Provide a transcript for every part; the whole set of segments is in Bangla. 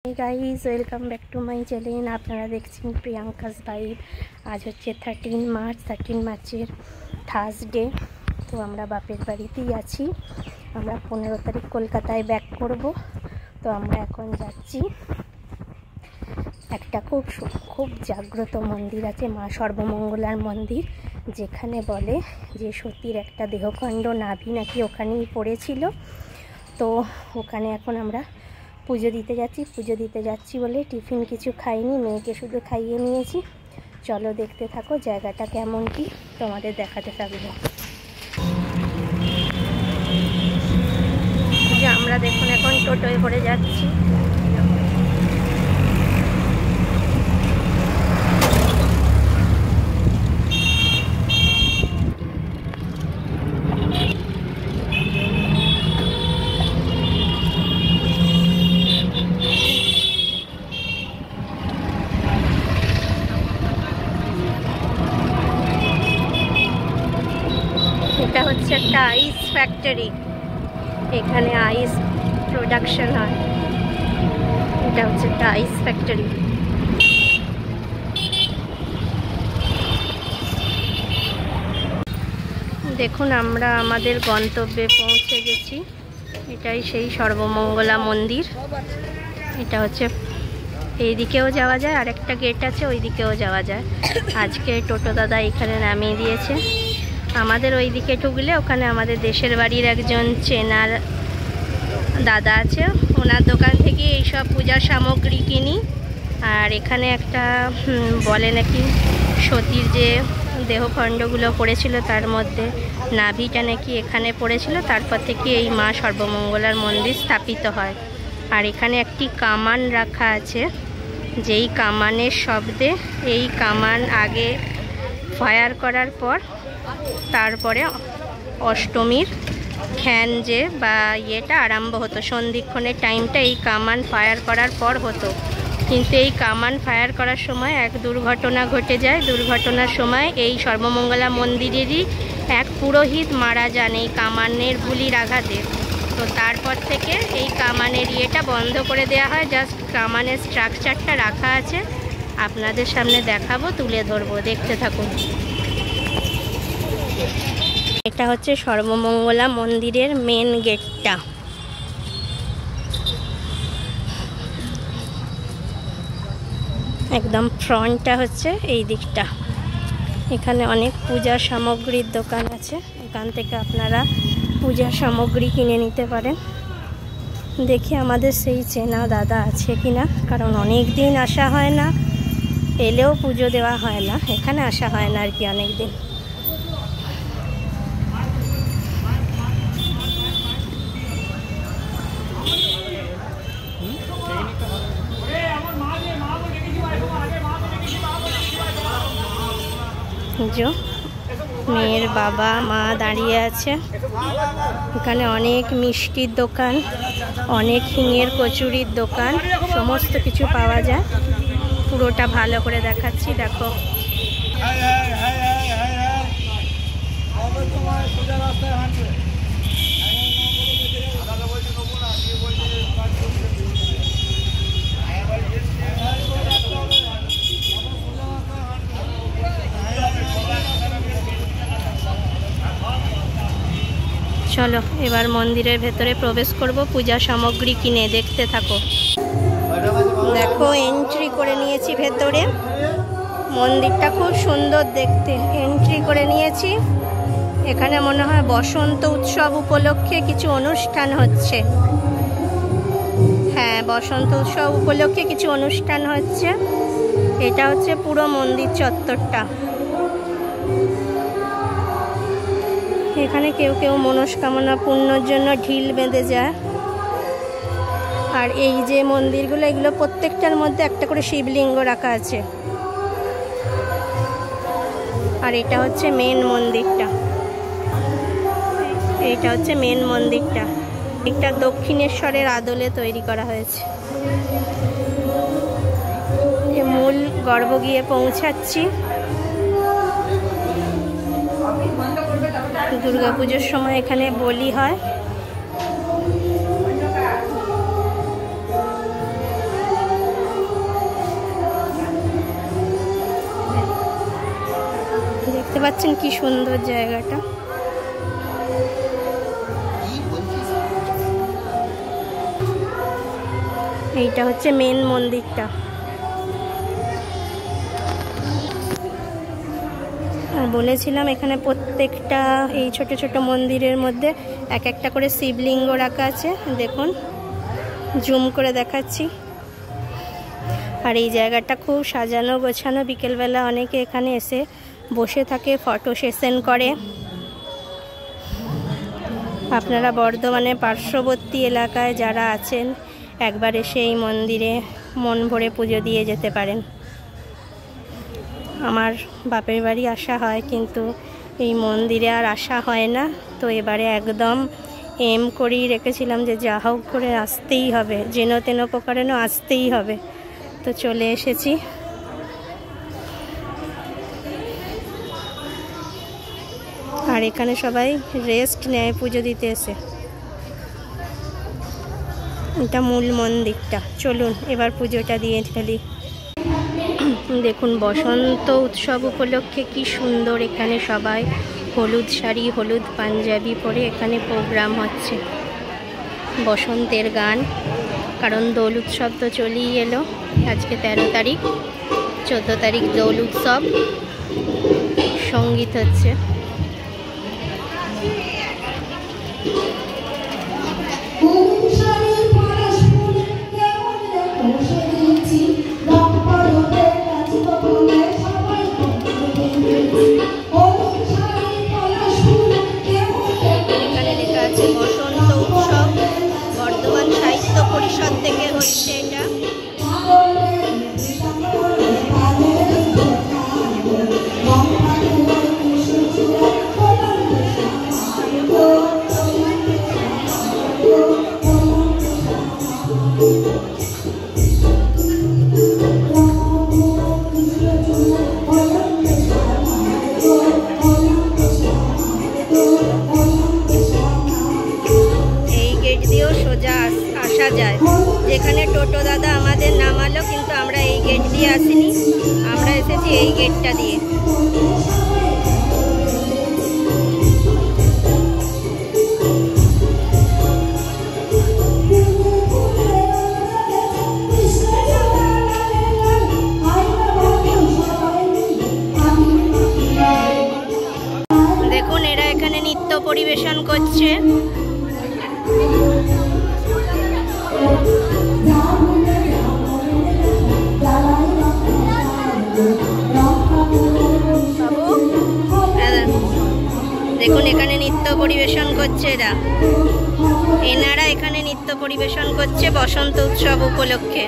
Hey guys, welcome back to my channel. আপনারা দেখছেন প্রিয়াঙ্কাস ভাইব। আজ হচ্ছে 13 মার্চের থার্সডে। তো আমরা বাপের বাড়িতেই আছি। আমরা 15 তারিখ কলকাতায় ব্যাক করব। তো আমরা এখন যাচ্ছি একটা খুব জাগ্রত মন্দির আছে, মা সর্বমঙ্গলার মন্দির, যেখানে বলে যে সতীর একটা দেহখণ্ড নাভি নাকি ওখানেই পড়েছিল। তো ওখানে এখন আমরা পুজো দিতে যাচ্ছি বলে টিফিন কিছু খাইনি, মেয়েকে শুধু খাইয়ে নিয়েছি। চলো দেখতে থাকো জায়গাটা কেমন কি তোমাদের দেখাতে থাকবো। যে আমরা দেখুন এখন টোটোয় করে যাচ্ছি। এটা হচ্ছে একটা আইস ফ্যাক্টরি, এখানে আইস প্রোডাকশন হয়। এটা হচ্ছে একটা আইস ফ্যাক্টরি। দেখুন আমরা আমাদের গন্তব্যে পৌঁছে গেছি। এটাই সেই সর্বমঙ্গলা মন্দির। এটা হচ্ছে এইদিকেও যাওয়া যায়, আর একটা গেট আছে ওই দিকেও যাওয়া যায়। আজকে টোটো দাদা এখানে নামিয়ে দিয়েছে। আমাদের ওই দিকে ঢুকলে ওখানে আমাদের দেশের বাড়ির একজন চেনার দাদা আছে, ওনার দোকান থেকে এইসব পূজার সামগ্রী কিনি। আর এখানে একটা বলে নাকি সতীর যে দেহখণ্ডগুলো পড়েছিল তার মধ্যে নাভিটা নাকি এখানে পড়েছিল, তারপর থেকে এই মা সর্বমঙ্গলার মন্দির স্থাপিত হয়। আর এখানে একটি কামান রাখা আছে, যেই কামানের শব্দে এই কামান আগে ফায়ার করার পর তারপরে অষ্টমীর খ্যান যে বা ইয়েটা আরম্ভ হতো, সন্ধিক্ষণের টাইমটা এই কামান ফায়ার করার পর হতো। কিন্তু এই কামান ফায়ার করার সময় এক দুর্ঘটনা ঘটে যায়। দুর্ঘটনার সময় এই সর্বমঙ্গলা মন্দিরেরই এক পুরোহিত মারা যান এই কামানের গুলির আঘাতে। তো তারপর থেকে এই কামানের ইয়েটা বন্ধ করে দেওয়া হয়। জাস্ট কামানের স্ট্রাকচারটা রাখা আছে, আপনাদের সামনে দেখাবো, তুলে ধরবো, দেখতে থাকুন। এটা হচ্ছে সর্বমঙ্গলা মন্দিরের মেন গেটটা। একদম ফ্রন্টটা হচ্ছে এই দিকটা। এখানে অনেক পূজার সামগ্রীর দোকান আছে, এখান থেকে আপনারা পূজার সামগ্রী কিনে নিতে পারেন। দেখি আমাদের সেই চেনা দাদা আছে কিনা, কারণ অনেক দিন আসা হয় না, এলেও পুজো দেওয়া হয় না, এখানে আসা হয় না আর কি অনেক দিন। মেয়ের বাবা মা দাঁড়িয়ে আছে। এখানে অনেক মিষ্টির দোকান, অনেক হিঙের কচুরির দোকান, সমস্ত কিছু পাওয়া যায়। পুরোটা ভালো করে দেখাচ্ছি, দেখো। চলো এবার মন্দিরের ভেতরে প্রবেশ করব, পূজা সামগ্রী কিনে, দেখতে থাকো। দেখো এন্ট্রি করে নিয়েছি ভেতরে। মন্দিরটা খুব সুন্দর দেখতে। এন্ট্রি করে নিয়েছি। এখানে মনে হয় বসন্ত উৎসব উপলক্ষে কিছু অনুষ্ঠান হচ্ছে। হ্যাঁ, বসন্ত উৎসব উপলক্ষে কিছু অনুষ্ঠান হচ্ছে। এটা হচ্ছে পুরো মন্দির চত্বরটা। এখানে কেউ কেউ মনস্কামনা পূর্ণর জন্য ঢিল বেঁধে যায়। আর এই যে মন্দিরগুলো, এগুলো প্রত্যেকটার মধ্যে একটা করে শিবলিঙ্গ রাখা আছে। আর এটা হচ্ছে মেন মন্দিরটা। এইটা হচ্ছে মেন মন্দিরটা। এটা দক্ষিণেশ্বরের আদলে তৈরি করা হয়েছে। মূল গর্ভ গিয়ে পৌঁছাচ্ছি। দুর্গাপুজোর সময় এখানে বলি হয়। পাচ্ছেন কি সুন্দর জায়গাটা। এইটা হচ্ছে মেন মন্দিরটা। আর বলেছিলাম এখানে প্রত্যেকটা এই ছোট ছোট মন্দিরের মধ্যে এক একটা করে শিবলিঙ্গ রাখা আছে। দেখুন, জুম করে দেখাচ্ছি। আর এই জায়গাটা খুব সাজানো গোছানো। বিকেলবেলা অনেকে এখানে এসে বসে থাকে, ফটো সেশন করে। আপনারা বর্ধমানে পার্শ্ববর্তী এলাকায় যারা আছেন একবার এসে এই মন্দিরে মন ভরে পুজো দিয়ে যেতে পারেন। আমার বাপের বাড়ি আসা হয়, কিন্তু এই মন্দিরে আর আসা হয় না। তো এবারে একদম এম করেই রেখেছিলাম যে যা হোক করে আসতেই হবে, যেন তেন প্রকারেনও আসতেই হবে। তো চলে এসেছি। আর এখানে সবাই রেস্ট নেয় পুজো দিতে এসে। এটা মূল মন্দিরটা। চলুন এবার পুজোটা দিয়ে ফেলি। দেখুন, বসন্ত উৎসব উপলক্ষে কি সুন্দর এখানে সবাই হলুদ শাড়ি হলুদ পাঞ্জাবি পরে এখানে প্রোগ্রাম হচ্ছে। বসন্তের গান, কারণ দোল উৎসব তো চলেই এলো। আজকে 13 তারিখ, 14 তারিখ দোল উৎসব। সঙ্গীত হচ্ছে। থেকে হচ্ছে এটা। যেখানে টোটো দাদা আমাদের নামালো, কিন্তু আমরা এই গেট দিয়ে আসিনি, আমরা এসেছি এই গেটটা দিয়ে। দেখুন, এরা এখানে নৃত্য পরিবেশন করছে। দেখুন, এখানে নৃত্য পরিবেশন করছে এনারা এখানে নৃত্য পরিবেশন করছে বসন্ত উৎসব উপলক্ষে।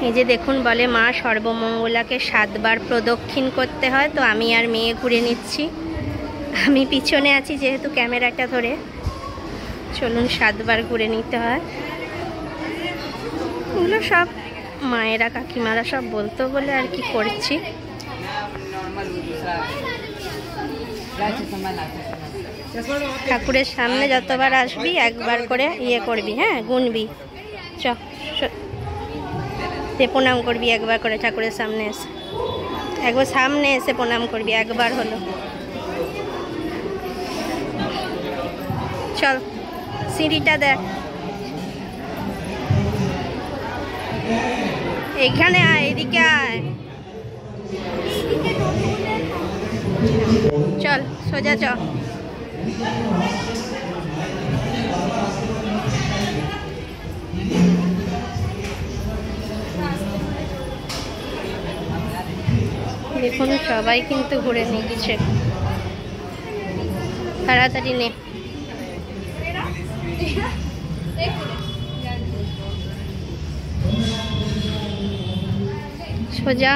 এই যে দেখুন, বলে মা সর্বমঙ্গলাকে 7 বার প্রদক্ষিণ করতে হয়। তো আমি আর মেয়ে ঘুরে নিচ্ছি। আমি পিছনে আছি যেহেতু ক্যামেরাটা ধরে। চলুন 7 বার ঘুরে নিতে হয়। এগুলো সব মায়েরা কাকিমারা সব বলতো বলে আর কি করছি। ঠাকুরের সামনে যতবার আসবি একবার করে ইয়ে করবি, হ্যাঁ, গুনবি। প্রণাম করবি একবার করে ঠাকুরের সামনে এসে। একবার সামনে এসে প্রণাম করবি, একবার হলো। চল, সিঁড়িটা দেখ। এখানে আয়, এদিকে আয়। চল সোজা চ। দেখুন, সবাই কিন্তু ঘুরে নিচ্ছে। তাড়াতাড়ি নে। সোজা।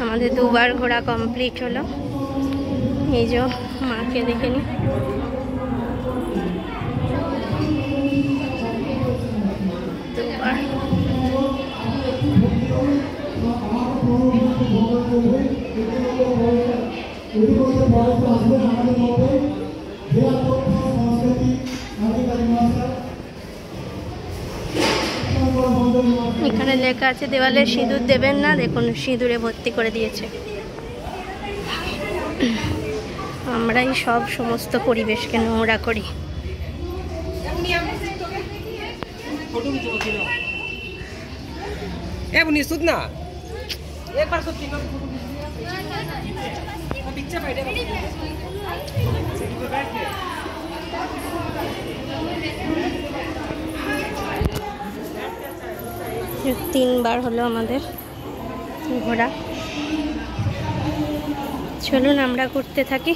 আমাদের 2 বার ঘোরা কমপ্লিট হলো। এই যে মা ঢুকে দেখে নি। এখানে লেখা আছে দেওয়ালে সিঁদুর দেবেন না, দেখুন সিঁদুরে ভর্তি করে দিয়েছে। আমরাই সব সমস্ত পরিবেশকে নোংরা করি। তিনবার হলো আমাদের ঘোরা। চলুন আমরা ঘুরতে থাকি।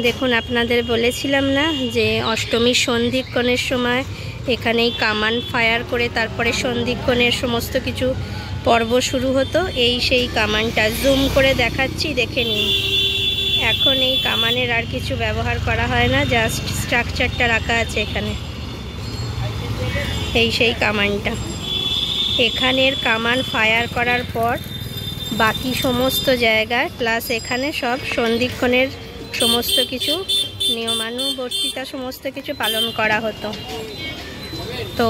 দেখুন, আপনাদের বলেছিলাম না যে অষ্টমীর সন্ধিক্ষণের সময় এখানেই কামান ফায়ার করে তারপরে সন্ধিক্ষণের সমস্ত কিছু পর্ব শুরু হতো। এই সেই কামানটা জুম করে দেখাচ্ছি, দেখে নিন। এখন এই কামানের আর কিছু ব্যবহার করা হয় না, জাস্ট স্ট্রাকচারটা রাখা আছে এখানে। এই সেই কামানটা। এখানের কামান ফায়ার করার পর বাকি সমস্ত জায়গায় প্লাস এখানে সব সন্ধিক্ষণের সমস্ত কিছু নিয়মানুবর্তিতা সমস্ত কিছু পালন করা হতো। তো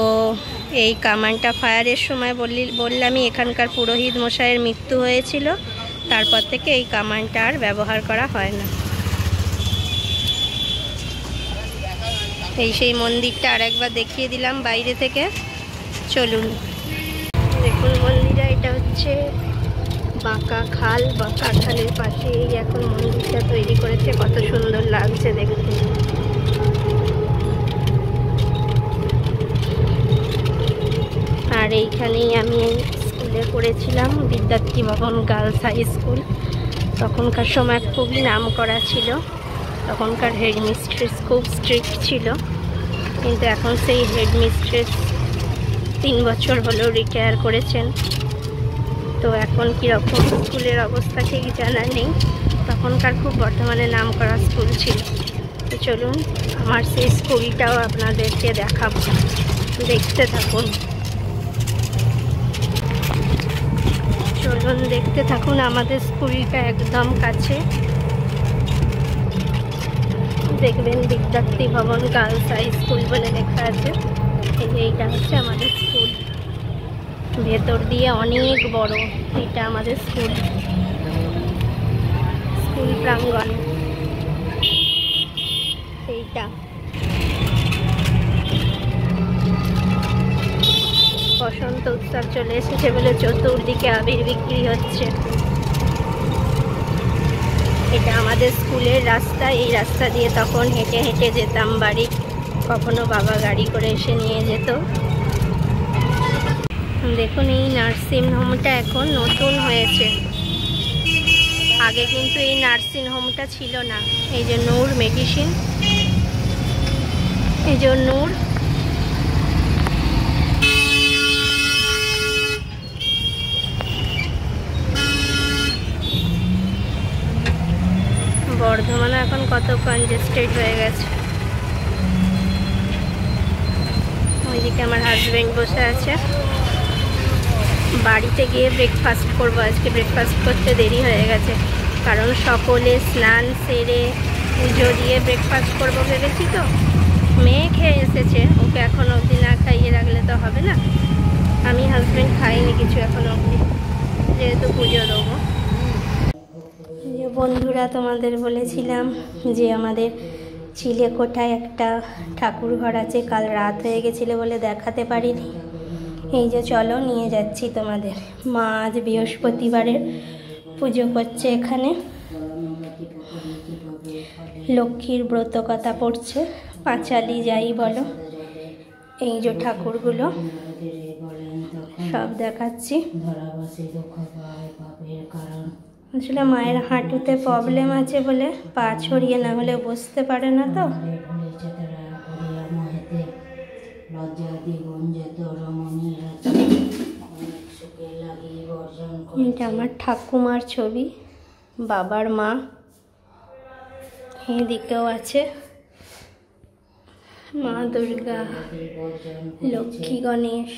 এই কামানটা ফায়ারের সময় বললামই এখানকার পুরোহিত মশাইয়ের মৃত্যু হয়েছিল, তারপর থেকে এই কামানটা আর ব্যবহার করা হয় না। এই সেই মন্দিরটা আরেকবার দেখিয়ে দিলাম বাইরে থেকে। চলুন দেখুন মন্দিরটা। এটা হচ্ছে বাঁকা খাল, বাঁকা খালের পাশে এই এখন মন্দিরটা তৈরি করেছে। কত সুন্দর লাগছে দেখতে। আর এইখানেই আমি স্কুলে পড়েছিলাম, বিদ্যার্থী ভবন গার্লস হাই স্কুল। তখনকার সময় খুবই নাম করা ছিল। তখনকার হেডমিস্ট্রেস খুব স্ট্রিক্ট ছিল, কিন্তু এখন সেই হেডমিস্ট্রেস 3 বছর হলো রিটায়ার করেছেন। তো এখন কীরকম স্কুলের অবস্থা ঠিক জানা নেই। তখনকার খুব বর্তমানে নাম করা স্কুল ছিল। তো চলুন আমার সেই স্কুলটাও আপনাদেরকে দেখাবো, দেখতে থাকুন। চলুন দেখতে থাকুন। আমাদের স্কুলটা একদম কাছে, দেখবেন বিদ্যার্থী ভবন গার্লস হাই স্কুল বলে লেখা আছে। এইটা হচ্ছে আমাদের স্কুল, ভেতর দিয়ে অনেক বড়। এটা আমাদের স্কুল প্রাঙ্গণ। এইটা বসন্ত উৎসব চলে এসেছে বলে চতুর্দিকে আবির বিক্রি হচ্ছে। এটা আমাদের স্কুলের রাস্তা। এই রাস্তা দিয়ে তখন হেঁটে হেঁটে যেতাম বাড়ি, কখনো বাবা গাড়ি করে এসে নিয়ে যেত। দেখুন এই নার্সিং হোমটা এখন নতুন হয়েছে, আগে কিন্তু এই নার্সিং হোমটা ছিল না। এই যে নূর মেডিসিন, এই যে নূর। বর্ধমানে এখন কত কনজেস্টেড হয়ে গেছে। ওইদিকে আমার হাজব্যান্ড বসে আছে। বাড়িতে গিয়ে ব্রেকফাস্ট করবো। আজকে ব্রেকফাস্ট করতে দেরি হয়ে গেছে, কারণ সকলে স্নান সেরে পুজো দিয়ে ব্রেকফাস্ট করবো ভেবেছি। তো মেয়ে খেয়ে এসেছে, ওকে এখন অবধি না খাইয়ে রাখলে তো হবে না। আমি হাজব্যান্ড খাইনি কিছু এখন অবধি, যেহেতু পুজো দেবো। যে বন্ধুরা, তোমাদের বলেছিলাম যে আমাদের চিলেকোঠায় একটা ঠাকুর ঘর আছে। কাল রাত হয়ে গেছিলো বলে দেখাতে পারিনি। এই যে চলো নিয়ে যাচ্ছি তোমাদের। মা আজ বৃহস্পতিবারের পুজো করছে এখানে, লক্ষ্মীর ব্রত কথা পড়ছে, পাঁচালি যাই বলো। এই যে ঠাকুরগুলো সব দেখাচ্ছি। আসলে মায়ের হাঁটুতে প্রবলেম আছে বলে পা ছড়িয়ে না হলে বসতে পারে না। তো এটা আমার ঠাকুমার ছবি, বাবার মা। এদিকেও আছে মা দুর্গা, লক্ষ্মী, গণেশ,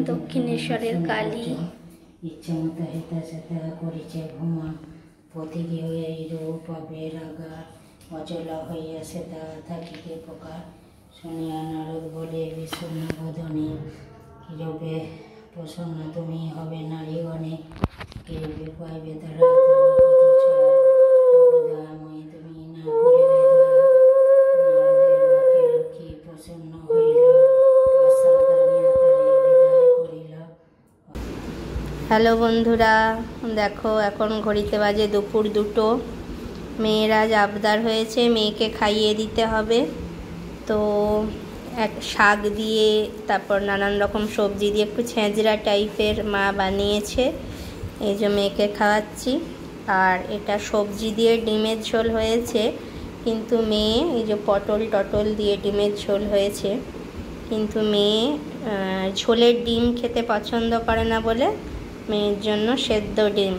দক্ষিণেশ্বরের কালী। ইচ্ছামতো হেতা সেতা করিছে ভ্রমণ, পথিকে হয়ে রূপ বেরাগা, অচলা হইয়া সেতা থাকিতে প্রকার। শুনিয়া নারদ বলে বিষণ্ণ বদনে, কিরবে প্রসন্ন তুমি হবে নারীগণে, কিরবে পাইবে তারা তোমার পদ ছাড়া, দয়াময়ী তুমি না করিলে দয়া। নারদের বাক্যে লক্ষ্মী প্রসন্ন হইল, আশা দানিয়া তারে বিদায় করিল। হ্যালো বন্ধুরা, দেখো এখন ঘড়িতে বাজে দুপুর 2টো। মেয়েরা আবদার হয়েছে, মেয়েকে খাইয়ে দিতে হবে। তো এক শাক দিয়ে, তারপর নানান রকম সবজি দিয়ে একটু ছেঁচড়া টাইপের মা বানিয়েছে, এই যে মেয়েকে খাওয়াচ্ছি। আর এটা সবজি দিয়ে ডিমের ঝোল হয়েছে, কিন্তু মেয়ে এই যে পটল টটল দিয়ে ডিমের ঝোল হয়েছে, কিন্তু মেয়ে ঝোলের ডিম খেতে পছন্দ করে না বলে মেয়ের জন্য সেদ্ধ ডিম।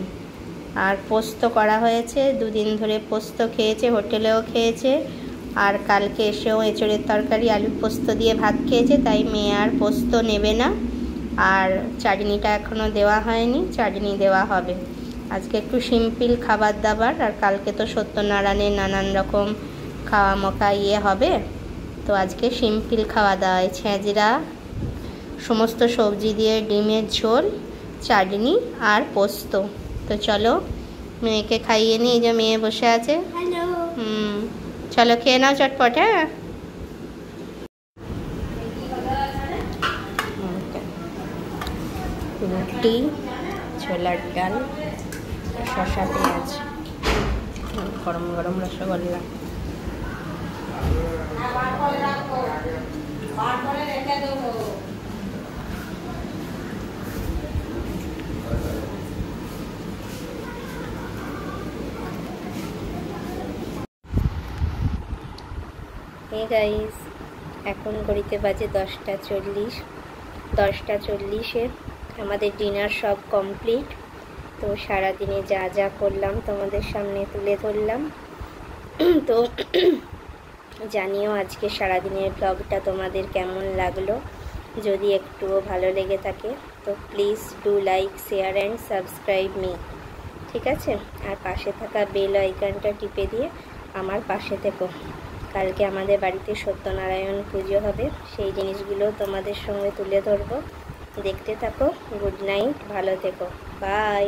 আর পোস্ত করা হয়েছে, 2 দিন ধরে পোস্ত খেয়েছে, হোটেলেও খেয়েছে, আর কালকে এসেও এঁচড়ের তরকারি আলুর পোস্ত দিয়ে ভাত খেয়েছে, তাই মেয়ে আর পোস্ত নেবে না। আর চাটনিটা এখনও দেওয়া হয়নি, চাটনি দেওয়া হবে। আজকে একটু সিম্পল খাবার দাবার, আর কালকে তো সত্যনারায়ণের নানান রকম খাওয়া মকা হবে, তো আজকে সিম্পল খাওয়া দাওয়া, ছেঁচড়া, সমস্ত সবজি দিয়ে ডিমের ঝোল, চাটনি আর পোস্ত। তো চলো মেয়েকে খাইয়ে নিই, এই যে মেয়ে বসে আছে। চলো খেয়ে নাও চটপট। হ্যাঁ, রুটি, ছোলার ডাল, শসা, পেঁয়াজ, গরম গরম রসগোল্লা। হে গাইস, এখন ঘড়িতে বাজে 10টা 40। 10টা 40-এ আমাদের ডিনার সব কমপ্লিট। তো সারাদিনে যা যা করলাম তোমাদের সামনে তুলে ধরলাম। তো জানিও আজকে সারাদিনের ব্লগটা তোমাদের কেমন লাগলো। যদি একটুও ভালো লেগে থাকে তো please do like, share and subscribe me, ঠিক আছে? আর পাশে থাকা বেল আইকনটা টিপে দিয়ে আমার পাশে থেকো। কালকে আমাদের বাড়িতে সত্যনারায়ণ পুজো হবে, সেই জিনিসগুলো তোমাদের সঙ্গে তুলে ধরবো। দেখতে থাকো। গুড নাইট, ভালো থেকো, বাই।